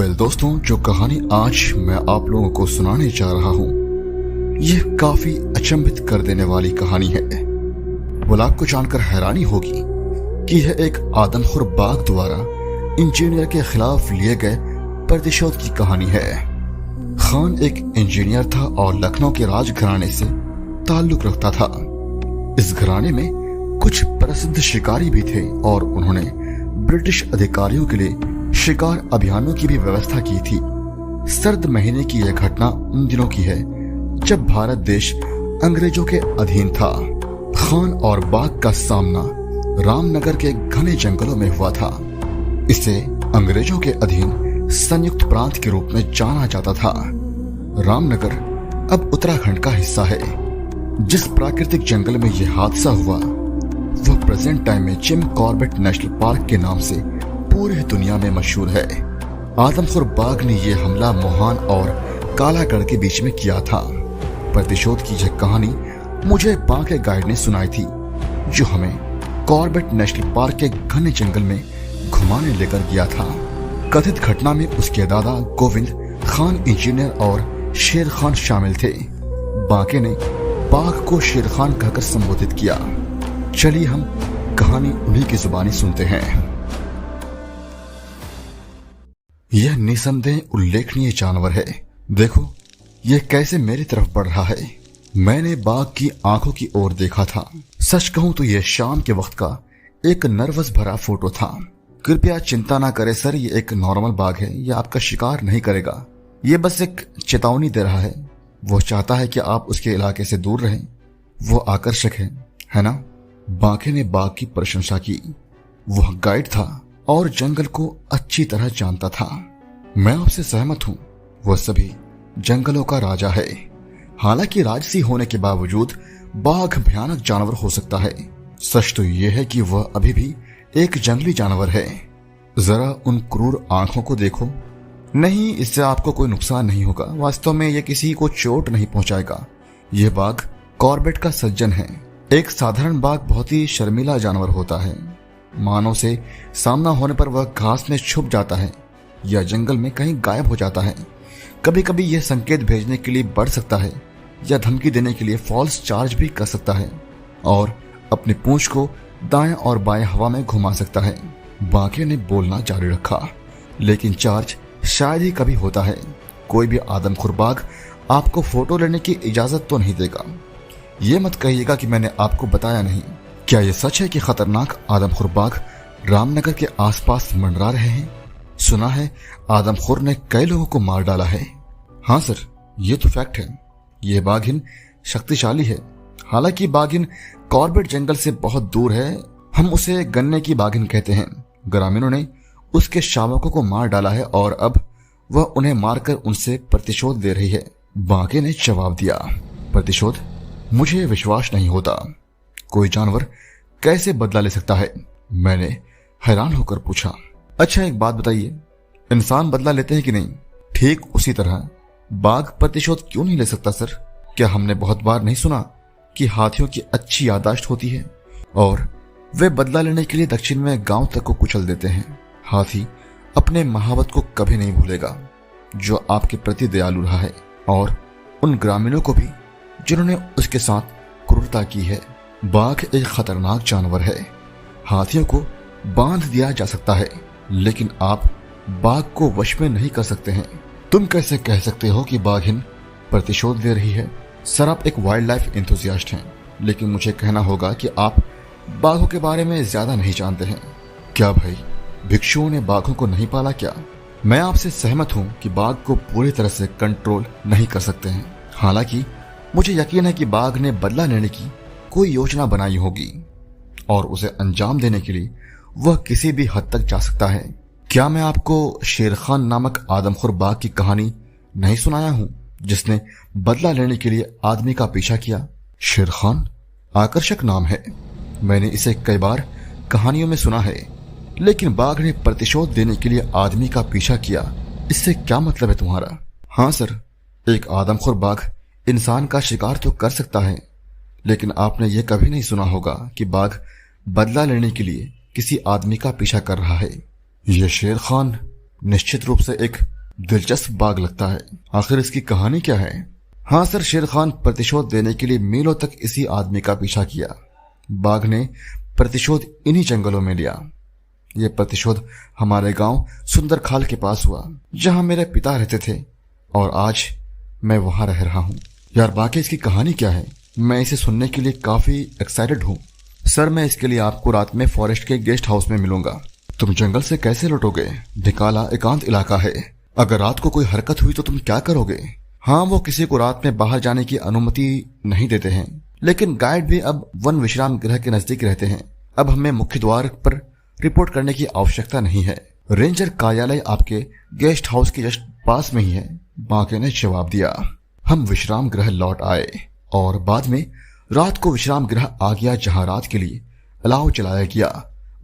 दोस्तों, जो कहानी आज मैं आप लोगों को सुनाने जा रहा हूँ, यह काफी अचंभित कर देने वाली कहानी है। बोला आपको जानकर हैरानी होगी कि यह एक आदमखोर बाघ द्वारा इंजीनियर के खिलाफ लिए गए प्रतिशोध की कहानी है। खान एक इंजीनियर था और लखनऊ के राजघराने से ताल्लुक रखता था। इस घराने में कुछ प्रसिद्ध शिकारी भी थे और उन्होंने ब्रिटिश अधिकारियों के लिए शिकार अभियानों की भी व्यवस्था की थी। सर्द महीने की यह घटना उन दिनों की है जब भारत देश अंग्रेजों के अधीन था। खान और बाघ का सामना रामनगर के घने जंगलों में हुआ था। इसे अंग्रेजों के अधीन संयुक्त प्रांत के रूप में जाना जाता था। रामनगर अब उत्तराखंड का हिस्सा है। जिस प्राकृतिक जंगल में यह हादसा हुआ वह प्रेजेंट टाइम में जिम कॉर्बेट नेशनल पार्क के नाम से पूरी दुनिया में मशहूर है। आदमखोर बाघ ने यह हमला मोहान और कालागढ़ के बीच में किया था। प्रतिशोध की यह कहानी मुझे बाघ गाइड ने सुनाई थी, जो हमें कॉर्बेट नेशनल पार्क के घने जंगल में घुमाने लेकर गया था। कथित घटना में उसके दादा गोविंद खान इंजीनियर और शेर खान शामिल थे। बाघे ने बाघ को शेर खान कहकर संबोधित किया। चलिए हम कहानी उन्हीं की जुबानी सुनते हैं। यह निसंदेह उल्लेखनीय जानवर है। देखो यह कैसे मेरी तरफ बढ़ रहा है। मैंने बाघ की आंखों की ओर देखा था। सच कहूं तो यह शाम के वक्त का एक नर्वस भरा फोटो था। कृपया चिंता ना करें सर, ये एक नॉर्मल बाघ है, यह आपका शिकार नहीं करेगा। यह बस एक चेतावनी दे रहा है। वो चाहता है कि आप उसके इलाके से दूर रहें। वो आकर्षक है ना? बाघे ने बाघ की प्रशंसा की। वह गाइड था और जंगल को अच्छी तरह जानता था। मैं आपसे सहमत हूं, वह सभी जंगलों का राजा है। हालांकि राजसी होने के बावजूद बाघ भयानक जानवर हो सकता है। सच तो यह है कि वह अभी भी एक जंगली जानवर है। जरा उन क्रूर आंखों को देखो। नहीं, इससे आपको कोई नुकसान नहीं होगा। वास्तव में यह किसी को चोट नहीं पहुंचाएगा। यह बाघ कॉर्बेट का सज्जन है। एक साधारण बाघ बहुत ही शर्मीला जानवर होता है। मानव से सामना होने पर वह घास में छुप जाता है या जंगल में कहीं गायब हो जाता है। कभी कभी यह संकेत भेजने के लिए बढ़ सकता है या धमकी देने के लिए फॉल्स चार्ज भी कर सकता है और अपनी पूंछ को दाएं और बाएं हवा में घुमा सकता है। बाघे ने बोलना जारी रखा, लेकिन चार्ज शायद ही कभी होता है। कोई भी आदमखोर बाघ आपको फोटो लेने की इजाजत तो नहीं देगा। ये मत कहिएगा कि मैंने आपको बताया नहीं। क्या यह सच है कि खतरनाक आदमखोर बाघ रामनगर के आसपास मंडरा रहे हैं? सुना है आदमखोर ने कई लोगों को मार डाला है। हाँ सर, ये तो फैक्ट है। यह बाघिन शक्तिशाली है। हालांकि बाघिन कॉर्बेट जंगल से बहुत दूर है। हम उसे गन्ने की बाघिन कहते हैं। ग्रामीणों ने उसके शावकों को मार डाला है और अब वह उन्हें मारकर उनसे प्रतिशोध दे रही है। बाघे ने जवाब दिया, प्रतिशोध? मुझे विश्वास नहीं होता। कोई जानवर कैसे बदला ले सकता है? मैंने हैरान होकर पूछा। अच्छा एक बात बताइए, इंसान बदला लेते हैं कि नहीं? ठीक उसी तरह बाघ प्रतिशोध क्यों नहीं ले सकता सर? क्या हमने बहुत बार नहीं सुना कि हाथियों की अच्छी याददाश्त होती है और वे बदला लेने के लिए दक्षिण में गांव तक को कुचल देते हैं। हाथी अपने महावत को कभी नहीं भूलेगा जो आपके प्रति दयालु रहा है और उन ग्रामीणों को भी जिन्होंने उसके साथ क्रूरता की है। बाघ एक खतरनाक जानवर है। हाथियों को बांध दिया जा सकता है, लेकिन आप बाघ को वश में नहीं कर सकते हैं। तुम कैसे कह सकते हो कि बाघिन प्रतिशोध दे रही है? सर, आप एक वाइल्ड लाइफ एंथुसियास्ट हैं, लेकिन मुझे कहना होगा कि आप बाघों के बारे में ज्यादा नहीं जानते हैं। क्या भाई, भिक्षुओं ने बाघों को नहीं पाला क्या? मैं आपसे सहमत हूं कि बाघ को पूरी तरह से कंट्रोल नहीं कर सकते हैं। हालांकि मुझे यकीन है कि बाघ ने बदला लेने की कोई योजना बनाई होगी और उसे अंजाम देने के लिए वह किसी भी हद तक जा सकता है। क्या मैं आपको शेर खान नामक आदमखोर बाघ की कहानी नहीं सुनाया हूं, जिसने बदला लेने के लिए आदमी का पीछा किया? शेर खान आकर्षक नाम है। मैंने इसे कई बार कहानियों में सुना है, लेकिन बाघ ने प्रतिशोध देने के लिए आदमी का पीछा किया, इससे क्या मतलब है तुम्हारा? हाँ सर, एक आदमखोर बाघ इंसान का शिकार तो कर सकता है, लेकिन आपने यह कभी नहीं सुना होगा कि बाघ बदला लेने के लिए किसी आदमी का पीछा कर रहा है। यह शेर खान निश्चित रूप से एक दिलचस्प बाघ लगता है, आखिर इसकी कहानी क्या है? हाँ सर, शेर खान प्रतिशोध देने के लिए मीलों तक इसी आदमी का पीछा किया। बाघ ने प्रतिशोध इन्हीं जंगलों में लिया। यह प्रतिशोध हमारे गांव सुंदर खाल के पास हुआ, जहां मेरे पिता रहते थे, और आज मैं वहां रह रहा हूं। यार बाकी इसकी कहानी क्या है? मैं इसे सुनने के लिए काफी एक्साइटेड हूं। सर, मैं इसके लिए आपको रात में फॉरेस्ट के गेस्ट हाउस में मिलूंगा। तुम जंगल से कैसे लौटोगे? ढिकाला एकांत इलाका है, अगर रात को कोई हरकत हुई तो तुम क्या करोगे? हाँ, वो किसी को रात में बाहर जाने की अनुमति नहीं देते हैं, लेकिन गाइड भी अब वन विश्राम गृह के नजदीक रहते हैं। अब हमें मुख्य द्वार पर रिपोर्ट करने की आवश्यकता नहीं है। रेंजर कार्यालय आपके गेस्ट हाउस के जस्ट पास में ही है, बांके ने जवाब दिया। हम विश्राम गृह लौट आए और बाद में रात को विश्राम गृह आ गया, जहां रात के लिए अलाव चलाया गया।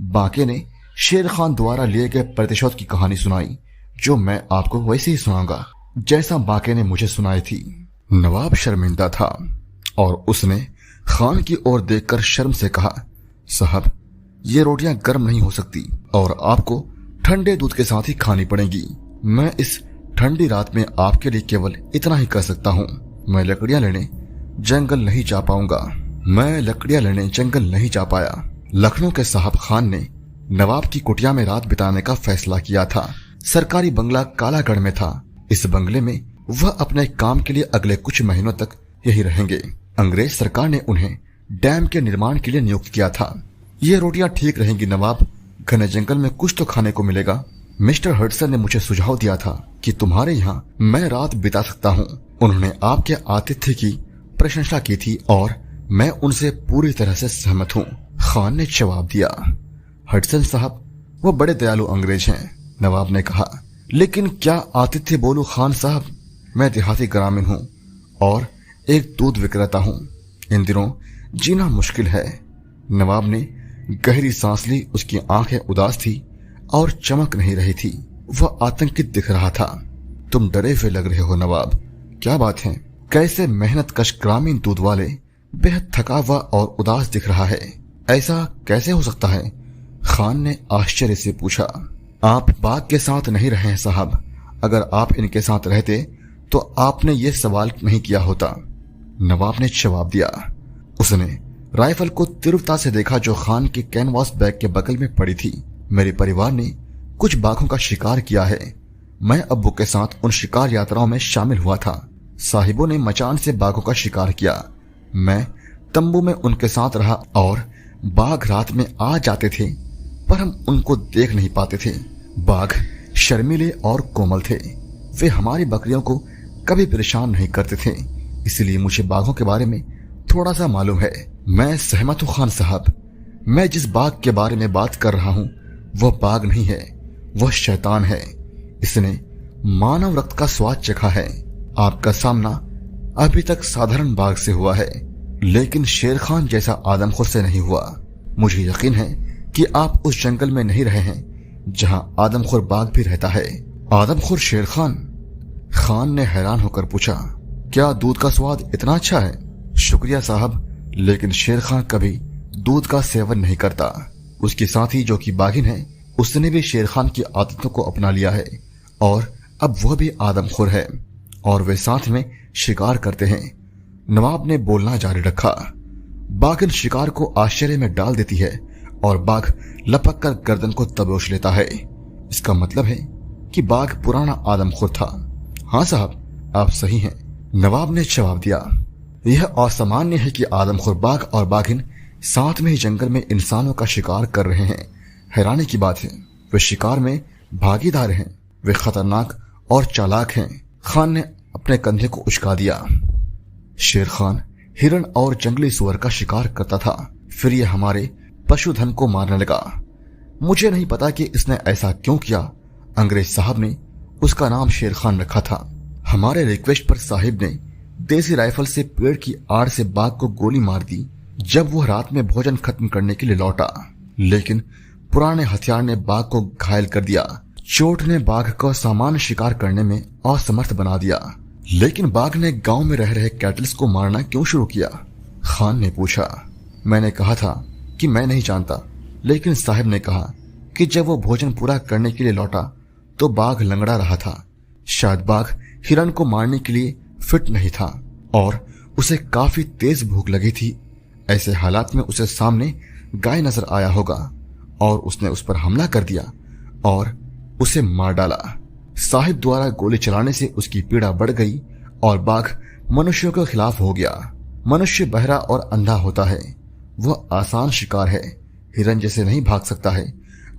बांके ने शेर खान द्वारा लिए गए प्रतिशोध की कहानी सुनाई, जो मैं आपको वैसे ही सुनाऊंगा जैसा बांके ने मुझे सुनाई थी। नवाब शर्मिंदा था और उसने खान की ओर देखकर शर्म से कहा, साहब ये रोटियां गर्म नहीं हो सकती और आपको ठंडे दूध के साथ ही खानी पड़ेगी। मैं इस ठंडी रात में आपके लिए केवल इतना ही कर सकता हूँ। मैं लकड़ियां लेने जंगल नहीं जा पाया। लखनऊ के साहब खान ने नवाब की कुटिया में रात बिताने का फैसला किया था। सरकारी बंगला कालागढ़ में था। इस बंगले में वह अपने काम के लिए अगले कुछ महीनों तक यही रहेंगे। अंग्रेज सरकार ने उन्हें डैम के निर्माण के लिए नियुक्त किया था। ये रोटियां ठीक रहेंगी नवाब, घने जंगल में कुछ तो खाने को मिलेगा। मिस्टर हडसन ने मुझे सुझाव दिया था कि तुम्हारे यहाँ मैं रात बिता सकता हूँ। उन्होंने आपके आतिथ्य की प्रशंसा की थी और मैं उनसे पूरी तरह से सहमत हूँ, खान ने जवाब दिया। हडसन साहब वो बड़े दयालु अंग्रेज हैं, नवाब ने कहा। लेकिन क्या आतिथ्य बोलूं खान साहब, मैं देहाती ग्रामीण हूँ और एक दूध विक्रेता हूँ। इन दिनों जीना मुश्किल है। नवाब ने गहरी सांस ली। उसकी आंखें उदास थी और चमक नहीं रही थी। वह आतंकित दिख रहा था। तुम डरे हुए लग रहे हो नवाब, क्या बात है? कैसे मेहनत कश ग्रामीण दूध वाले बेहद थका हुआ और उदास दिख रहा है, ऐसा कैसे हो सकता है? खान ने आश्चर्य से पूछा। आप बाघ के साथ नहीं रहे हैं साहब, अगर आप इनके साथ रहते तो आपने ये सवाल नहीं किया होता, नवाब ने जवाब दिया। उसने राइफल को तीव्रता से देखा जो खान के कैनवास बैग के बगल में पड़ी थी। मेरे परिवार ने कुछ बाघों का शिकार किया है। मैं अब्बू के साथ उन शिकार यात्राओं में शामिल हुआ था। साहिबों ने मचान से बाघों का शिकार किया। मैं तंबू में उनके साथ रहा और बाघ रात में आ जाते थे, पर हम उनको देख नहीं पाते थे। बाघ शर्मीले और कोमल थे। वे हमारी बकरियों को कभी परेशान नहीं करते थे, इसलिए मुझे बाघों के बारे में थोड़ा सा मालूम है। मैं सहमत हूँ खान साहब। मैं जिस बाघ के बारे में बात कर रहा हूँ वह बाघ नहीं है, वह शैतान है। इसने मानव रक्त का स्वाद चखा है। आपका सामना अभी तक साधारण बाघ से हुआ है, लेकिन शेर खान जैसा आदमखोर से नहीं हुआ। मुझे यकीन है कि आप उस जंगल में नहीं रहे हैं जहां आदमखोर बाघ भी रहता है। आदमखोर शेर खान? खान ने हैरान होकर पूछा। क्या दूध का स्वाद इतना अच्छा है? शुक्रिया साहब, लेकिन शेर खान कभी दूध का सेवन नहीं करता। उसकी साथी जो कि बाघिन है, उसने भी शेर खान की आदतों को अपना लिया है और अब वह भी आदमखोर है और वे साथ में शिकार करते हैं। नवाब ने बोलना जारी रखा। बाघिन शिकार को आश्चर्य में डाल देती है और बाघ लपक कर गर्दन को दबोच लेता है। इसका मतलब है कि बाघ पुराना आदमखोर था। हाँ साहब, आप सही हैं, नवाब ने जवाब दिया। यह असामान्य है कि आदमखोर बाघ और बाघिन साथ में ही जंगल में इंसानों का शिकार कर रहे हैं। हैरानी की बात है, वे शिकार में भागीदार हैं। वे खतरनाक और चालाक हैं। खान ने अपने कंधे को उचका दिया। शेर खान हिरण और जंगली सुअर का शिकार करता था, फिर यह हमारे पशुधन को मारने लगा। मुझे नहीं पता कि इसने ऐसा क्यों किया। अंग्रेज साहब ने उसका नाम शेर खान रखा था। हमारे रिक्वेस्ट पर साहिब ने देसी राइफल से पेड़ की आड़ से बाघ को गोली मार दी जब वह रात में भोजन खत्म करने के लिए लौटा, लेकिन पुराने हथियार ने बाघ को घायल कर दिया। चोट ने बाघ को सामान्य शिकार करने में असमर्थ बना दिया। लेकिन बाघ ने गांव में रह रहे कैटल्स को मारना क्यों शुरू किया? खान ने पूछा। मैंने कहा था कि मैं नहीं जानता, लेकिन साहिब ने कहा कि जब वो भोजन पूरा करने के लिए लौटा तो बाघ लंगड़ा रहा था। शायद बाघ हिरण को मारने के लिए फिट नहीं था और उसे काफी तेज भूख लगी थी। ऐसे हालात में उसे सामने गाय नजर आया होगा और उसने उस पर हमला कर दिया और उसे मार डाला। साहिब द्वारा गोली चलाने से उसकी पीड़ा बढ़ गई और बाघ मनुष्यों के खिलाफ हो गया। मनुष्य बहरा और अंधा होता है, वह आसान शिकार है, हिरन जैसे नहीं भाग सकता है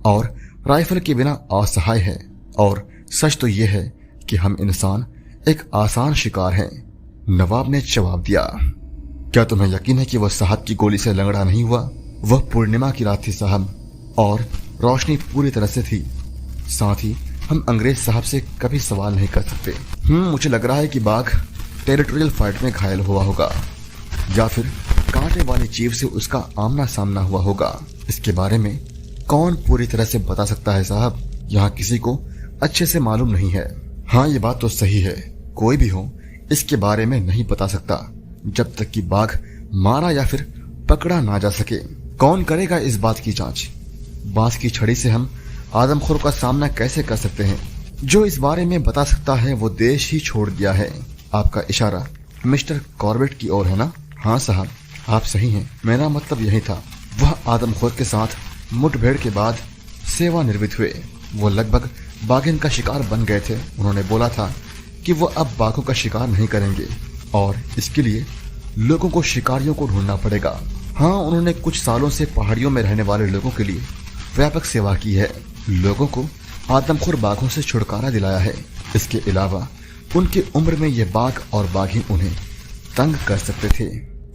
और राइफल के बिना असहाय है। और सच तो यह है कि हम इंसान एक आसान शिकार हैं। नवाब ने जवाब दिया, क्या तुम्हें यकीन है कि वह साहब की गोली से लंगड़ा नहीं हुआ? वह पूर्णिमा की रात थी साहब और रोशनी पूरी तरह से थी। साथ ही हम अंग्रेज साहब से कभी सवाल नहीं कर सकते। मुझे लग रहा है कि बाघ टेरिटोरियल फाइट में घायल हुआ होगा या फिर कांटे वाली जीव से उसका आमना सामना हुआ होगा। इसके बारे में कौन पूरी तरह से बता सकता है साहब? यहाँ किसी को अच्छे से मालूम नहीं है। हाँ, ये बात तो सही है, कोई भी हो इसके बारे में नहीं बता सकता जब तक कि बाघ मारा या फिर पकड़ा ना जा सके। कौन करेगा इस बात की जांच? बांस की छड़ी से हम आदमखोर का सामना कैसे कर सकते हैं? जो इस बारे में बता सकता है वो देश ही छोड़ दिया है। आपका इशारा मिस्टर कॉर्बेट की ओर है ना? हाँ साहब, आप सही हैं, मेरा मतलब यही था। वह आदमखोर के साथ मुठभेड़ के बाद सेवानिवृत्त हुए। वो लगभग बाघिन का शिकार बन गए थे। उन्होंने बोला था कि वो अब बाघों का शिकार नहीं करेंगे और इसके लिए लोगों को शिकारियों को ढूंढना पड़ेगा। हाँ, उन्होंने कुछ सालों से पहाड़ियों में रहने वाले लोगों के लिए व्यापक सेवा की है, लोगों को आदमखोर बाघों से छुटकारा दिलाया है। इसके अलावा उनकी उम्र में ये बाघ और बाघिन उन्हें तंग कर सकते थे।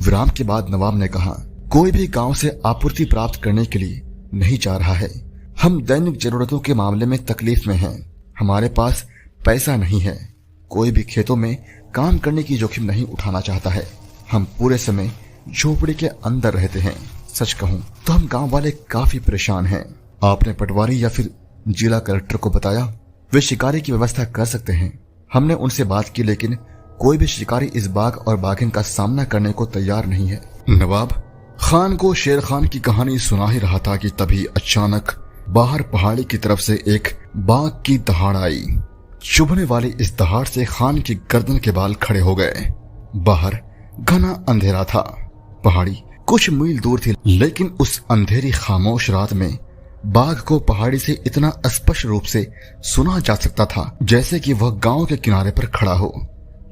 विराम के बाद नवाब ने कहा, कोई भी गांव से आपूर्ति प्राप्त करने के लिए नहीं जा रहा है। हम दैनिक जरूरतों के मामले में तकलीफ में हैं। हमारे पास पैसा नहीं है। कोई भी खेतों में काम करने की जोखिम नहीं उठाना चाहता है। हम पूरे समय झोपड़ी के अंदर रहते हैं। सच कहूं तो हम गांव वाले काफी परेशान हैं। आपने पटवारी या फिर जिला कलेक्टर को बताया? वे शिकारी की व्यवस्था कर सकते हैं। हमने उनसे बात की, लेकिन कोई भी शिकारी इस बाघ और बाघिन का सामना करने को तैयार नहीं है। नवाब खान को शेर खान की कहानी सुना ही रहा था कि तभी अचानक बाहर पहाड़ी की तरफ से एक बाघ की दहाड़ आई। चुभने वाली इस दहाड़ से खान की गर्दन के बाल खड़े हो गए। बाहर घना अंधेरा था। पहाड़ी कुछ मील दूर थी, लेकिन उस अंधेरी खामोश रात में बाघ को पहाड़ी से इतना स्पष्ट रूप से सुना जा सकता था जैसे कि वह गांव के किनारे पर खड़ा हो।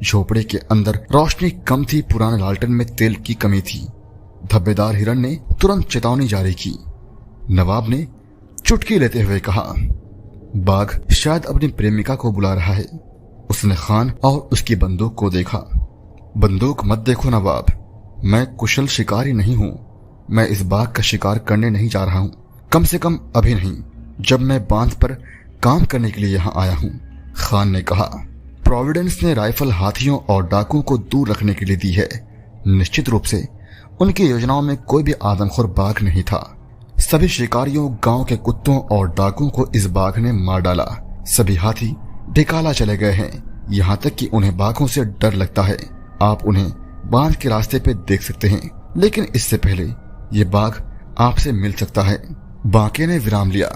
झोपड़े के अंदर रोशनी कम थी, पुराने लालटेन में तेल की कमी थी। धब्बेदार हिरन ने तुरंत चेतावनी जारी की। नवाब ने चुटकी लेते हुए कहा, बाघ शायद अपनी प्रेमिका को बुला रहा है। उसने खान और उसकी बंदूक को देखा। बंदूक मत देखो नवाब, मैं कुशल शिकारी नहीं हूँ। मैं इस बाघ का शिकार करने नहीं जा रहा हूँ, कम से कम अभी नहीं, जब मैं बांध पर काम करने के लिए यहाँ आया हूँ। खान ने कहा, प्रोविडेंस ने राइफल हाथियों और डाकुओं को दूर रखने के लिए दी है। निश्चित रूप से उनकी योजनाओं में कोई भी आदमखोर बाघ नहीं था। सभी शिकारियों, गांव के कुत्तों और डाकुओं को इस बाघ ने मार डाला। सभी हाथी ढिकाला चले गए हैं, यहाँ तक कि उन्हें बाघों से डर लगता है। आप उन्हें बांध के रास्ते पे देख सकते हैं, लेकिन इससे पहले ये बाघ आपसे मिल सकता है। बांके ने विराम लिया।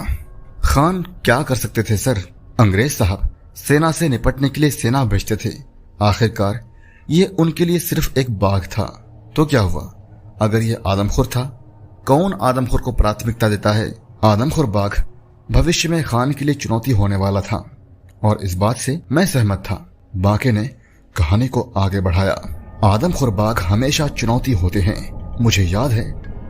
खान क्या कर सकते थे सर? अंग्रेज साहब सेना से निपटने के लिए सेना भेजते थे। आखिरकार ये उनके लिए सिर्फ एक बाघ था। तो क्या हुआ अगर ये आदमखोर था? कौन आदमखोर को प्राथमिकता देता है? आदमखोर बाघ भविष्य में खान के लिए चुनौती होने वाला था और इस बात से मैं सहमत था। बांके ने कहानी को आगे बढ़ाया। आदमखोर बाघ हमेशा चुनौती होते हैं। मुझे याद है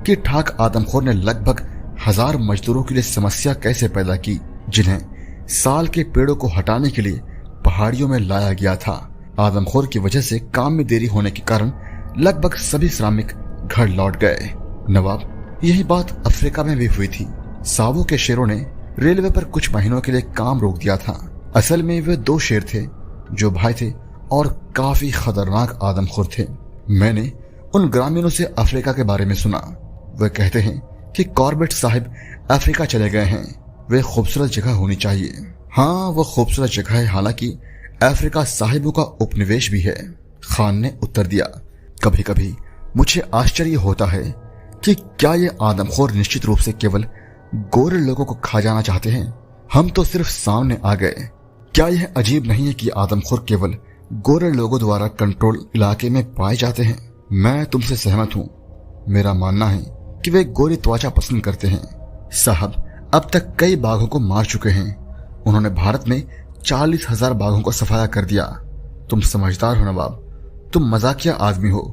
कि ठाक आदमखोर ने लगभग 1000 मजदूरों के लिए समस्या कैसे पैदा की, जिन्हें साल के पेड़ों को हटाने के लिए पहाड़ियों में लाया गया था। आदमखोर की वजह से काम में देरी होने के कारण लगभग सभी श्रमिक घर लौट गए। नवाब, यही बात अफ्रीका में भी हुई थी। सावो के शेरों ने रेलवे पर कुछ महीनों के लिए काम रोक दिया था। असल में वे 2 शेर थे जो भाई थे और काफी खतरनाक आदमखोर थे। मैंने उन ग्रामीणों से अफ्रीका के बारे में सुना। वे कहते हैं कि कॉर्बेट साहब अफ्रीका चले गए हैं। वे खूबसूरत जगह होनी चाहिए। हाँ, वो खूबसूरत जगह है, हालांकि अफ्रीका साहिबों का उपनिवेश भी है। खान ने उत्तर दिया, कभी कभी मुझे आश्चर्य होता है कि क्या ये आदमखोर निश्चित रूप से केवल गोरे लोगों को खा जाना चाहते हैं। हम तो सिर्फ सामने आ गए। क्या यह अजीब नहीं है कि आदमखोर केवल गोरे लोगों द्वारा कंट्रोल इलाके में पाए जाते हैं? मैं तुमसे सहमत हूँ। मेरा मानना है कि वे गोरी त्वचा पसंद करते हैं। साहब अब तक कई बाघों को मार चुके हैं। उन्होंने भारत में 40,000 बाघों को सफाया कर दिया। तुम समझदार हो नवाब, तुम मजाकिया आदमी हो,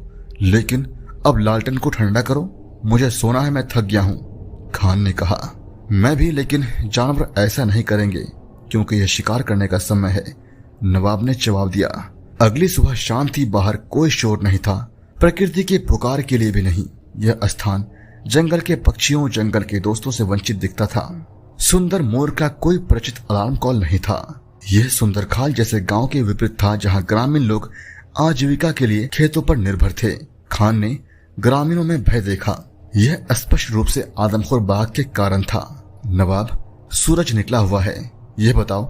लेकिन अब लालटेन को ठंडा करो, मुझे सोना है, मैं थक गया हूँ। खान ने कहा, मैं भी, लेकिन जानवर ऐसा नहीं करेंगे क्योंकि यह शिकार करने का समय है। नवाब ने जवाब दिया। अगली सुबह शाम थी, बाहर कोई शोर नहीं था, प्रकृति के पुकार के लिए भी नहीं। यह स्थान जंगल के पक्षियों, जंगल के दोस्तों से वंचित दिखता था। सुंदर मोर का कोई परिचित अलार्म कॉल नहीं था। यह सुंदर खाल जैसे गांव के विपरीत था, जहां ग्रामीण लोग आजीविका के लिए खेतों पर निर्भर थे। खान ने ग्रामीणों में भय देखा। यह स्पष्ट रूप से आदमखोर बाघ के कारण था। नवाब, सूरज निकला हुआ है, यह बताओ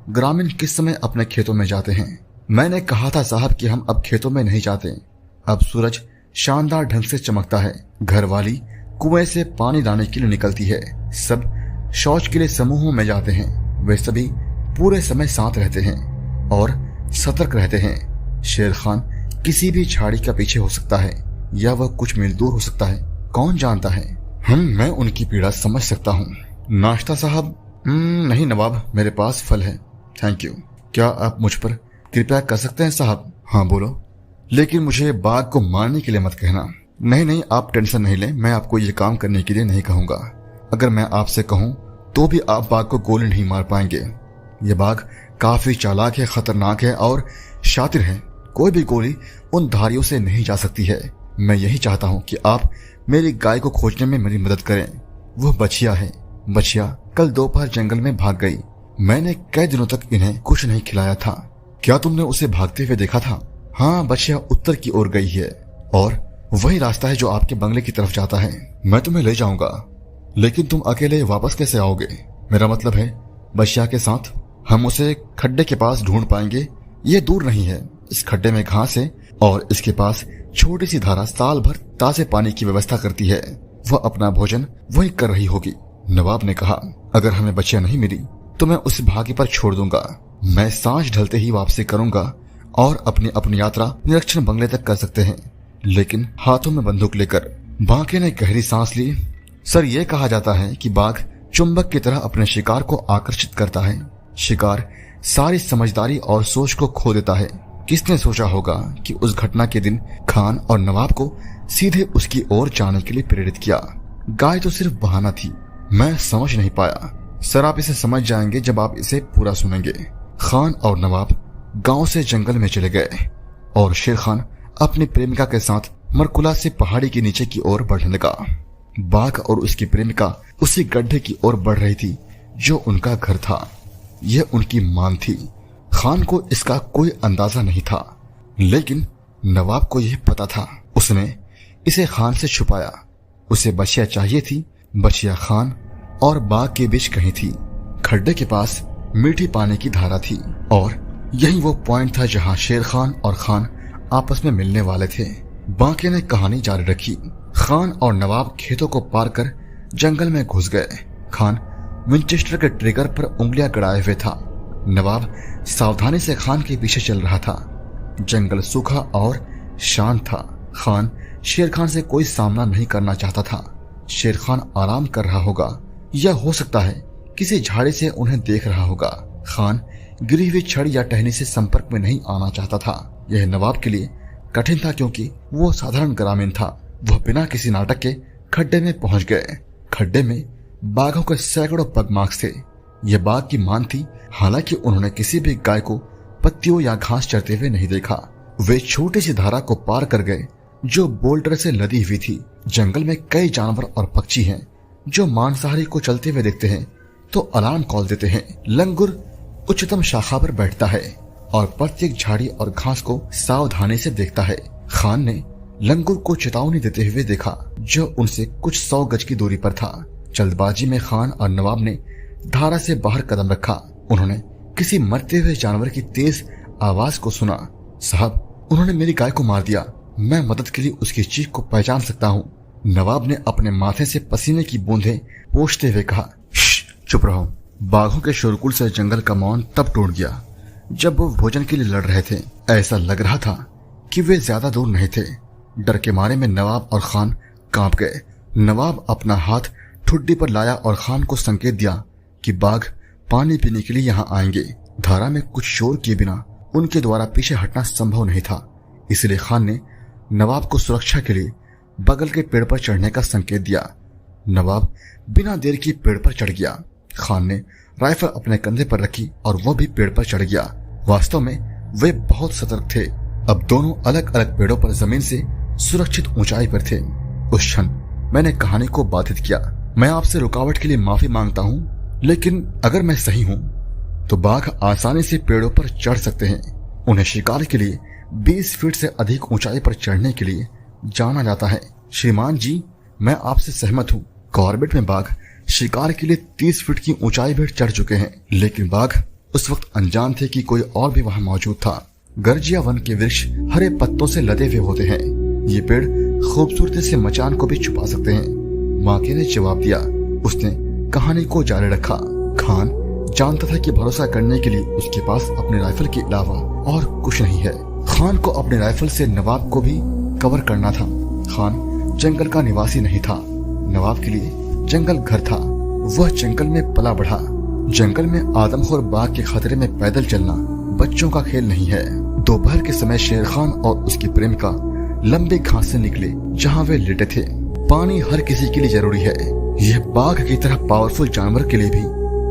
ग्रामीण किस समय अपने खेतों में जाते हैं? मैंने कहा था साहब कि हम अब खेतों में नहीं जाते। अब सूरज शानदार ढंग से चमकता है। घरवाली कुएं से पानी लाने के लिए निकलती है। सब शौच के लिए समूहों में जाते हैं। वे सभी पूरे समय साथ रहते हैं और सतर्क रहते हैं। शेर खान किसी भी झाड़ी का पीछे हो सकता है या वह कुछ मील दूर हो सकता है, कौन जानता है। मैं उनकी पीड़ा समझ सकता हूँ। नाश्ता साहब? नहीं नवाब, मेरे पास फल है, थैंक यू। क्या आप मुझ पर कृपया कर सकते हैं साहब? हाँ बोलो, लेकिन मुझे बाघ को मारने के लिए मत कहना। नहीं, आप टेंशन नहीं लें, मैं आपको ये काम करने के लिए नहीं कहूंगा। अगर मैं आपसे कहूं तो भी आप बाघ को गोली नहीं मार पाएंगे। ये बाघ काफी चालाक है, खतरनाक है और शातिर है। कोई भी गोली उन धारियों से नहीं जा सकती है। मैं यही चाहता हूँ कि आप मेरी गाय को खोजने में मेरी मदद करें। वो बछिया है। बछिया कल दोपहर जंगल में भाग गई। मैंने कई दिनों तक इन्हें कुछ नहीं खिलाया था। क्या तुमने उसे भागते हुए देखा था? हाँ, बछिया उत्तर की ओर गई है और वही रास्ता है जो आपके बंगले की तरफ जाता है। मैं तुम्हें ले जाऊंगा, लेकिन तुम अकेले वापस कैसे आओगे? मेरा मतलब है बछिया के साथ। हम उसे खड्डे के पास ढूंढ पाएंगे। ये दूर नहीं है। इस खड्डे में घास है और इसके पास छोटी सी धारा साल भर ताजे पानी की व्यवस्था करती है। वह अपना भोजन वही कर रही होगी। नवाब ने कहा, अगर हमें बच्चियां नहीं मिली तो मैं उसे भागे पर छोड़ दूंगा। मैं सांझ ढलते ही वापसी करूंगा और अपनी यात्रा निरीक्षण बंगले तक कर सकते हैं, लेकिन हाथों में बंदूक लेकर। बांके ने गहरी सांस ली। सर, ये कहा जाता है कि बाघ चुंबक की तरह अपने शिकार को आकर्षित करता है। शिकार सारी समझदारी और सोच को खो देता है। किसने सोचा होगा कि उस घटना के दिन खान और नवाब को सीधे उसकी ओर जाने के लिए प्रेरित किया? गाय तो सिर्फ बहाना थी। मैं समझ नहीं पाया। सर, आप इसे समझ जाएंगे जब आप इसे पूरा सुनेंगे। खान और नवाब गांव से जंगल में चले गए और शेर खान अपनी प्रेमिका के साथ मरकुला से पहाड़ी के नीचे की ओर बढ़ने लगा। बाघ और उसकी प्रेमिका उसी गड्ढे की ओर बढ़ रही थी जो उनका घर था। यह उनकी मान थी। खान को इसका कोई अंदाजा नहीं था, लेकिन नवाब को यह पता था। उसने इसे खान से छुपाया। उसे बछिया चाहिए थी। बछिया खान और बाघ के बीच कहीं थी। खड्डे के पास मीठी पानी की धारा थी और यही वो पॉइंट था जहां शेर खान और खान आपस में मिलने वाले थे। बांके ने कहानी जारी रखी। खान और नवाब खेतों को पार कर जंगल में घुस गए। खान विंचेस्टर के ट्रिगर पर उंगलियां गड़ाए हुए था। नवाब सावधानी से खान के पीछे चल रहा था। जंगल सूखा और शांत था। खान शेर खान से कोई सामना नहीं करना चाहता था। शेर खान आराम कर रहा होगा या हो सकता है किसी झाड़ी से उन्हें देख रहा होगा। खान गिरी हुई छड़ या टहनी से संपर्क में नहीं आना चाहता था। यह नवाब के लिए कठिन था क्योंकि वो साधारण ग्रामीण था। वह बिना किसी नाटक के खड्डे में पहुंच गए। खड्डे में बाघों के सैकड़ों पगमार्क्स थे। यह बाघ की मान थी। हालांकि उन्होंने किसी भी गाय को पत्तियों या घास चरते हुए नहीं देखा। वे छोटी सी धारा को पार कर गए जो बोल्डर से लदी हुई थी। जंगल में कई जानवर और पक्षी हैं जो मांसाहारी को चलते हुए देखते हैं तो अलार्म कॉल देते हैं। लंगूर उच्चतम शाखा पर बैठता है और प्रत्येक झाड़ी और घास को सावधानी से देखता है। खान ने लंगूर को चेतावनी देते हुए देखा जो उनसे कुछ 100 गज की दूरी पर था। जल्दबाजी में खान और नवाब ने धारा से बाहर कदम रखा। उन्होंने किसी मरते हुए जानवर की तेज आवाज को सुना। साहब, उन्होंने मेरी गाय को मार दिया। मैं मदद के लिए उसकी चीख को पहचान सकता हूँ। नवाब ने अपने माथे से पसीने की बूंदें पोंछते हुए कहा, चुप रहो, बाघों के शोरगुल से जंगल का मौन तब टूट गया जब वो भोजन के लिए लड़ रहे थे। ऐसा लग रहा था कि वे ज्यादा दूर नहीं थे। डर के मारे में नवाब और खान कांप गए। नवाब अपना हाथ ठुड्डी पर लाया और खान को संकेत दिया कि बाघ पानी पीने के लिए यहाँ आएंगे। धारा में कुछ शोर किए बिना उनके द्वारा पीछे हटना संभव नहीं था, इसलिए खान ने नवाब को सुरक्षा के लिए बगल के पेड़ पर चढ़ने का संकेत दिया। नवाब बिना देर की पेड़ पर चढ़ गया। खान ने राइफल अपने कंधे पर रखी और वो भी पेड़ पर चढ़ गया। वास्तव में वे बहुत सतर्क थे। अब दोनों अलग अलग पेड़ों पर जमीन से सुरक्षित ऊंचाई पर थे। उस क्षण मैंने कहानी को बाधित किया। मैं आपसे रुकावट के लिए माफी मांगता हूँ, लेकिन अगर मैं सही हूँ तो बाघ आसानी से पेड़ों पर चढ़ सकते हैं। उन्हें शिकार के लिए 20 फीट से अधिक ऊंचाई पर चढ़ने के लिए जाना जाता है। श्रीमान जी, मैं आपसे सहमत हूँ। कॉर्बेट में बाघ शिकार के लिए 30 फीट की ऊंचाई पर चढ़ चुके हैं, लेकिन बाघ उस वक्त अनजान थे कि कोई और भी वहां मौजूद था। गर्जिया वन के वृक्ष हरे पत्तों से लदे हुए होते हैं। ये पेड़ खूबसूरती से मचान को भी छुपा सकते हैं। माके ने जवाब दिया। उसने कहानी को जारी रखा। खान जानता था कि भरोसा करने के लिए उसके पास अपने राइफल के अलावा और कुछ नहीं है। खान को अपने राइफल से नवाब को भी कवर करना था। खान जंगल का निवासी नहीं था। नवाब के लिए जंगल घर था। वह जंगल में पला बढ़ा। जंगल में आदमखोर बाघ के खतरे में पैदल चलना बच्चों का खेल नहीं है। दोपहर के समय शेर खान और उसकी प्रेमिका लंबे घास से निकले जहाँ वे लेटे थे। पानी हर किसी के लिए जरूरी है। यह बाघ की तरह पावरफुल जानवर के लिए भी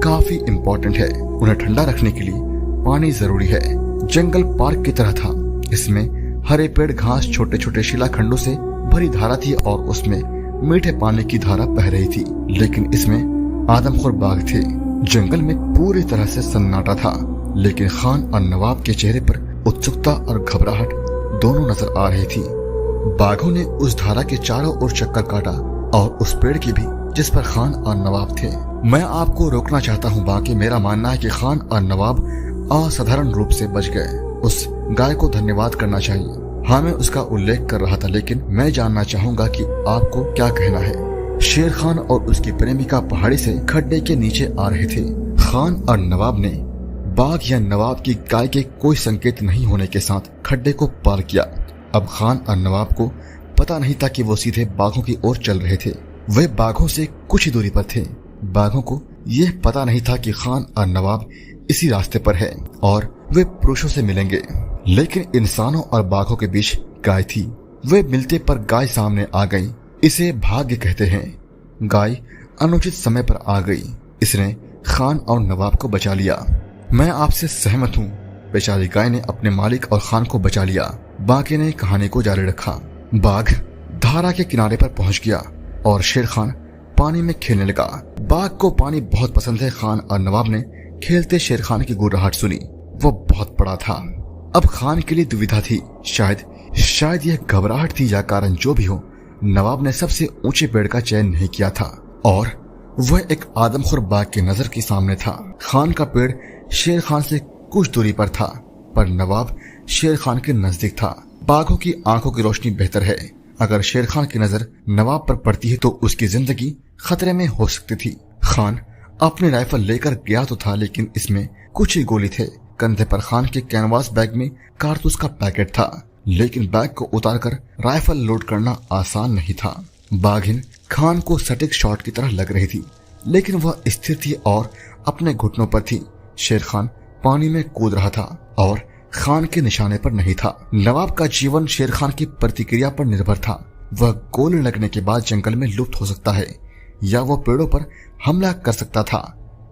काफी इम्पोर्टेंट है। उन्हें ठंडा रखने के लिए पानी जरूरी है। जंगल पार्क की तरह था। इसमें हरे पेड़, घास, छोटे छोटे शिलाखंडों से भरी धारा थी और उसमें मीठे पानी की धारा बह रही थी। लेकिन इसमें आदमखोर बाघ थे। जंगल में पूरी तरह से सन्नाटा था, लेकिन खान और नवाब के चेहरे पर उत्सुकता और घबराहट दोनों नजर आ रही थी। बाघों ने उस धारा के चारों ओर चक्कर काटा और उस पेड़ की भी जिस पर खान और नवाब थे। मैं आपको रोकना चाहता हूँ बाकी मेरा मानना है कि खान और नवाब असाधारण रूप से बच गए। उस गाय को धन्यवाद करना चाहिए। हाँ, मैं उसका उल्लेख कर रहा था, लेकिन मैं जानना चाहूंगा कि आपको क्या कहना है। शेर खान और उसकी प्रेमिका पहाड़ी से खड्डे के नीचे आ रहे थे। खान और नवाब ने बाघ या नवाब की गाय के कोई संकेत नहीं होने के साथ खड्डे को पार किया। अब खान और नवाब को पता नहीं था कि वो सीधे बाघों की ओर चल रहे थे। वे बाघों से कुछ ही दूरी पर थे। बाघों को यह पता नहीं था कि खान और नवाब इसी रास्ते पर है और वे पुरुषों से मिलेंगे। लेकिन इंसानों और बाघों के बीच गाय थी। वे मिलते पर गाय सामने आ गई। इसे भाग्य कहते हैं। गाय अनुचित समय पर आ गई। इसने खान और नवाब को बचा लिया। मैं आपसे सहमत हूँ। बेचारी गाय ने अपने मालिक और खान को बचा लिया। बाकी ने कहानी को जारी रखा। बाघ धारा के किनारे पर पहुंच गया और शेर खान पानी में खेलने लगा। बाघ को पानी बहुत पसंद है। खान और नवाब ने खेलते शेर खान की गुर्राहट सुनी। वो बहुत बड़ा था। अब खान के लिए दुविधा थी। शायद यह घबराहट थी या कारण जो भी हो, नवाब ने सबसे ऊंचे पेड़ का चयन नहीं किया था और वह एक आदमखोर बाघ की नजर के सामने था। खान का पेड़ शेर खान से कुछ दूरी पर था, पर नवाब शेर खान के नजदीक था। बाघों की आंखों की रोशनी बेहतर है। अगर शेर खान की नजर नवाब पर पड़ती है तो उसकी जिंदगी खतरे में हो सकती थी। खान अपनी राइफल लेकर गया तो था, लेकिन इसमें कुछ ही गोली थे। कंधे पर खान के कैनवास बैग में कारतूस का पैकेट था, लेकिन बैग को उतारकर राइफल लोड करना आसान नहीं था। बाघिन खान को सटीक शॉट की तरह लग रही थी, लेकिन वह स्थिर थी और अपने घुटनों पर थी। शेर खान पानी में कूद रहा था और खान के निशाने पर नहीं था। नवाब का जीवन शेर खान की प्रतिक्रिया पर निर्भर था। वह गोली लगने के बाद जंगल में लुप्त हो सकता है या वो पेड़ों पर हमला कर सकता था।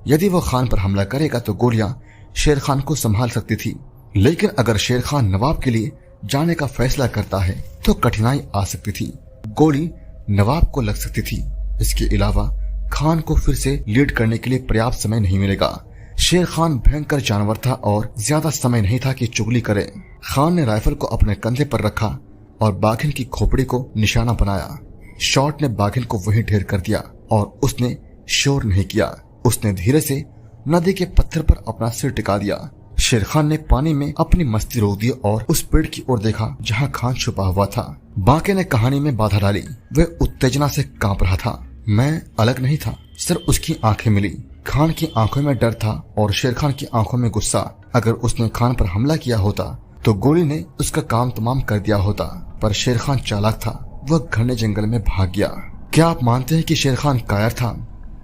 यदि वो खान पर हमला करेगा तो गोलियां शेर खान को संभाल सकती थी, लेकिन अगर शेर खान नवाब के लिए जाने का फैसला करता है तो कठिनाई आ सकती थी। गोली नवाब को लग सकती थी। इसके अलावा खान को फिर से लीड करने के लिए पर्याप्त समय नहीं मिलेगा। शेर खान भयंकर जानवर था और ज्यादा समय नहीं था कि चुगली करे। खान ने राइफल को अपने कंधे पर रखा और बाघिन की खोपड़ी को निशाना बनाया। शॉट ने बाघिन को वहीं ढेर कर दिया और उसने शोर नहीं किया। उसने धीरे से नदी के पत्थर पर अपना सिर टिका दिया। शेर खान ने पानी में अपनी मस्ती रोक दी और उस पेड़ की ओर देखा जहां खान छुपा हुआ था। बाके ने कहानी में बाधा डाली। वह उत्तेजना से कांप रहा था। मैं अलग नहीं था, सिर्फ उसकी आंखें मिली। खान की आंखों में डर था और शेर खान की आंखों में गुस्सा। अगर उसने खान पर हमला किया होता तो गोली ने उसका काम तमाम कर दिया होता, पर शेर खान चालाक था, वह घने जंगल में भाग गया। क्या आप मानते हैं कि शेर खान कायर था?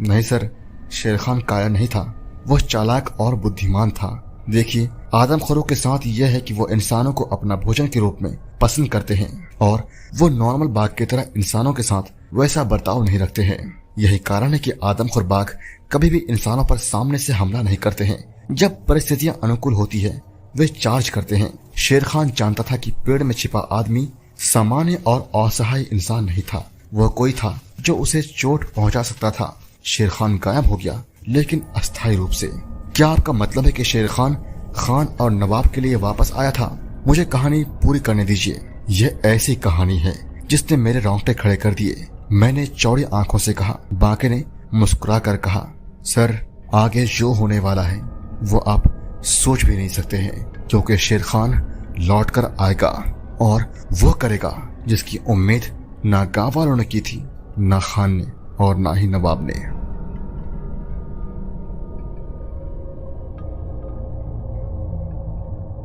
नहीं सर, शेर खान कायर नहीं था, वह चालाक और बुद्धिमान था। देखिए, आदमखोरों के साथ यह है कि वो इंसानों को अपना भोजन के रूप में पसंद करते हैं और वो नॉर्मल बाघ की तरह इंसानों के साथ वैसा बर्ताव नहीं रखते हैं। यही कारण है कि आदमखोर बाघ कभी भी इंसानों पर सामने से हमला नहीं करते हैं। जब परिस्थितियां अनुकूल होती है वे चार्ज करते हैं। शेर खान जानता था कि पेड़ में छिपा आदमी सामान्य और असहाय इंसान नहीं था, वह कोई था जो उसे चोट पहुंचा सकता था। शेर खान गायब हो गया, लेकिन अस्थायी रूप से। क्या आपका मतलब है कि शेर खान खान और नवाब के लिए वापस आया था? मुझे कहानी पूरी करने दीजिए। यह ऐसी कहानी है जिसने मेरे रोंगटे खड़े कर दिए। मैंने चौड़ी आंखों से कहा। बाके ने मुस्कुरा कर कहा, सर, आगे जो होने वाला है वो आप सोच भी नहीं सकते हैं, क्योंकि शेर खान लौट कर आएगा और वो करेगा जिसकी उम्मीद ना गांव वालों ने की थी, ना खान ने और ना ही नवाब ने।